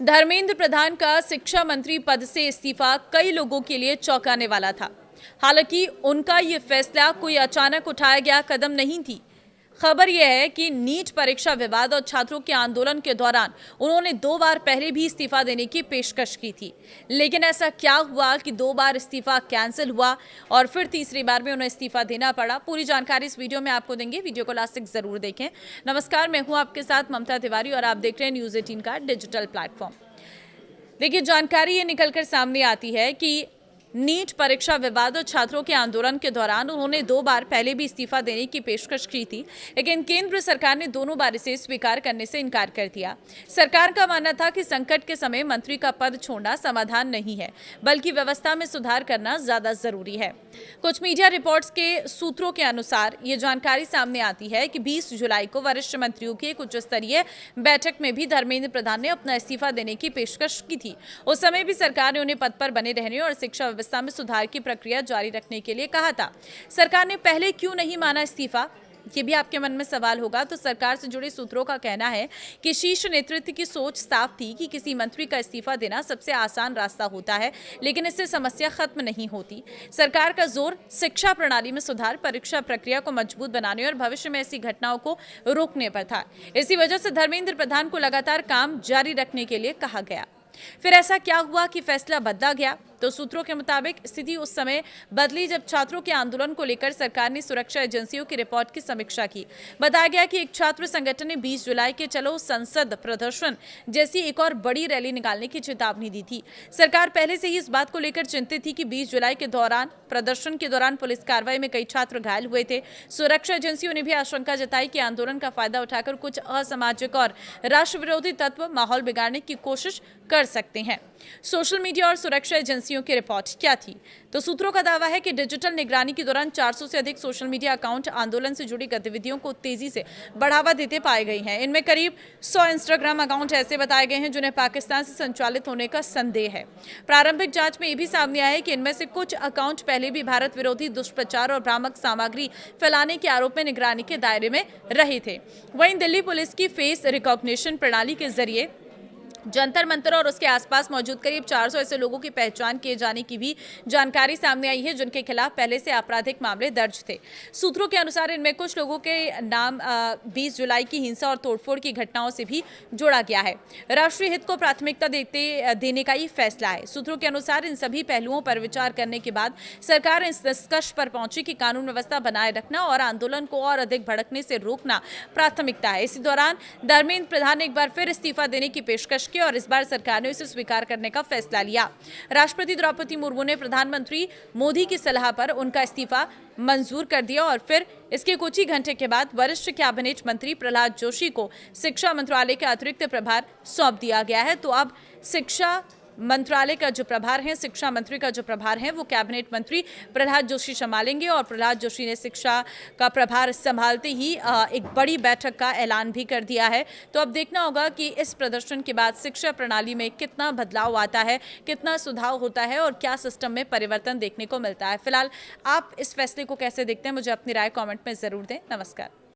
धर्मेंद्र प्रधान का शिक्षा मंत्री पद से इस्तीफा कई लोगों के लिए चौंकाने वाला था। हालांकि उनका ये फैसला कोई अचानक उठाया गया कदम नहीं थी। खबर यह है कि नीट परीक्षा विवाद और छात्रों के आंदोलन के दौरान उन्होंने 2 बार पहले भी इस्तीफा देने की पेशकश की थी। लेकिन ऐसा क्या हुआ कि 2 बार इस्तीफा कैंसिल हुआ और फिर तीसरी बार में उन्हें इस्तीफा देना पड़ा? पूरी जानकारी इस वीडियो में आपको देंगे। वीडियो को लास्ट तक जरूर देखें। नमस्कार, मैं हूं आपके साथ ममता तिवारी और आप देख रहे हैं न्यूज़ 18 का डिजिटल प्लेटफॉर्म। देखिए, जानकारी ये निकलकर सामने आती है कि नीट परीक्षा विवाद और छात्रों के आंदोलन के दौरान उन्होंने 2 बार पहले भी इस्तीफा देने की पेशकश की थी, लेकिन केंद्र सरकार ने दोनों बार इसे स्वीकार करने से इनकार कर दिया। सरकार का मानना था कि संकट के समय मंत्री का पद छोड़ना समाधान नहीं है, बल्कि व्यवस्था में सुधार करना ज्यादा जरूरी है। कुछ मीडिया रिपोर्ट्स के सूत्रों के अनुसार ये जानकारी सामने आती है कि 20 जुलाई को वरिष्ठ मंत्रियों की एक उच्च स्तरीय बैठक में भी धर्मेंद्र प्रधान ने अपना इस्तीफा देने की पेशकश की थी। उस समय भी सरकार ने उन्हें पद पर बने रहने और शिक्षा व्यवस्था में सुधार की प्रक्रिया जारी रखने के लिए कहा था। सरकार ने पहले क्यों नहीं माना इस्तीफा? ये भी आपके मन में सवाल होगा। तो सरकार से जुड़े सूत्रों का कहना है कि शीर्ष नेतृत्व की सोच साफ थी कि किसी मंत्री का इस्तीफा देना सबसे आसान रास्ता होता है, लेकिन इससे समस्या खत्म नहीं होती। सरकार का जोर शिक्षा प्रणाली में सुधार, परीक्षा प्रक्रिया को मजबूत बनाने और भविष्य में ऐसी घटनाओं को रोकने पर था। इसी वजह से धर्मेंद्र प्रधान को लगातार काम जारी रखने के लिए कहा गया। फिर ऐसा क्या हुआ कि फैसला बदला गया? तो सूत्रों के मुताबिक स्थिति उस समय बदली जब छात्रों के आंदोलन को लेकर सरकार ने सुरक्षा एजेंसियों की रिपोर्ट की समीक्षा की। बताया गया कि एक छात्र संगठन ने 20 जुलाई के चलो संसद प्रदर्शन जैसी एक और बड़ी रैली निकालने की चेतावनी दी थी। सरकार पहले से ही इस बात को लेकर चिंतित थी कि 20 जुलाई के दौरान प्रदर्शन के दौरान पुलिस कार्रवाई में कई छात्र घायल हुए थे। सुरक्षा एजेंसियों ने भी आशंका जताई कि आंदोलन का फायदा उठाकर कुछ असामाजिक और राष्ट्र विरोधी तत्व माहौल बिगाड़ने की कोशिश कर सकते हैं। सोशल मीडिया और सुरक्षा एजेंसियों की रिपोर्ट क्या थी? तो सूत्रों का दावा है कि डिजिटल निगरानी के दौरान 400 से अधिक सोशल मीडिया अकाउंट आंदोलन से जुड़ी गतिविधियों को तेजी से बढ़ावा देते पाए गए हैं। इनमें करीब 100 इंस्टाग्राम अकाउंट ऐसे बताए गए हैं जिन्हें पाकिस्तान से संचालित होने का संदेह है। प्रारंभिक जांच में यह भी सामने आया है कि इनमें से कुछ अकाउंट पहले भी भारत विरोधी दुष्प्रचार और भ्रामक सामग्री फैलाने के आरोप में निगरानी के दायरे में रहे थे। वहीं दिल्ली पुलिस की फेस रिकॉग्निशन प्रणाली के जरिए जंतर मंतर और उसके आसपास मौजूद करीब 400 ऐसे लोगों की पहचान किए जाने की भी जानकारी सामने आई है जिनके खिलाफ पहले से आपराधिक मामले दर्ज थे। सूत्रों के अनुसार इनमें कुछ लोगों के नाम 20 जुलाई की हिंसा और तोड़फोड़ की घटनाओं से भी जोड़ा गया है। राष्ट्रीय हित को प्राथमिकता देने का ये फैसला है। सूत्रों के अनुसार इन सभी पहलुओं पर विचार करने के बाद सरकार इस निष्कर्ष पर पहुंची कि कानून व्यवस्था बनाए रखना और आंदोलन को और अधिक भड़कने से रोकना प्राथमिकता है। इसी दौरान धर्मेंद्र प्रधान ने एक बार फिर इस्तीफा देने की पेशकश और इस बार सरकार ने इसे स्वीकार करने का फैसला लिया। राष्ट्रपति द्रौपदी मुर्मू ने प्रधानमंत्री मोदी की सलाह पर उनका इस्तीफा मंजूर कर दिया और फिर इसके कुछ ही घंटे के बाद वरिष्ठ कैबिनेट मंत्री प्रहलाद जोशी को शिक्षा मंत्रालय का अतिरिक्त प्रभार सौंप दिया गया है। तो अब शिक्षा मंत्रालय का जो प्रभार है, शिक्षा मंत्री का जो प्रभार है, वो कैबिनेट मंत्री प्रहलाद जोशी संभालेंगे और प्रहलाद जोशी ने शिक्षा का प्रभार संभालते ही एक बड़ी बैठक का ऐलान भी कर दिया है। तो अब देखना होगा कि इस प्रदर्शन के बाद शिक्षा प्रणाली में कितना बदलाव आता है, कितना सुधार होता है और क्या सिस्टम में परिवर्तन देखने को मिलता है। फिलहाल आप इस फैसले को कैसे देखते हैं, मुझे अपनी राय कॉमेंट में जरूर दें। नमस्कार।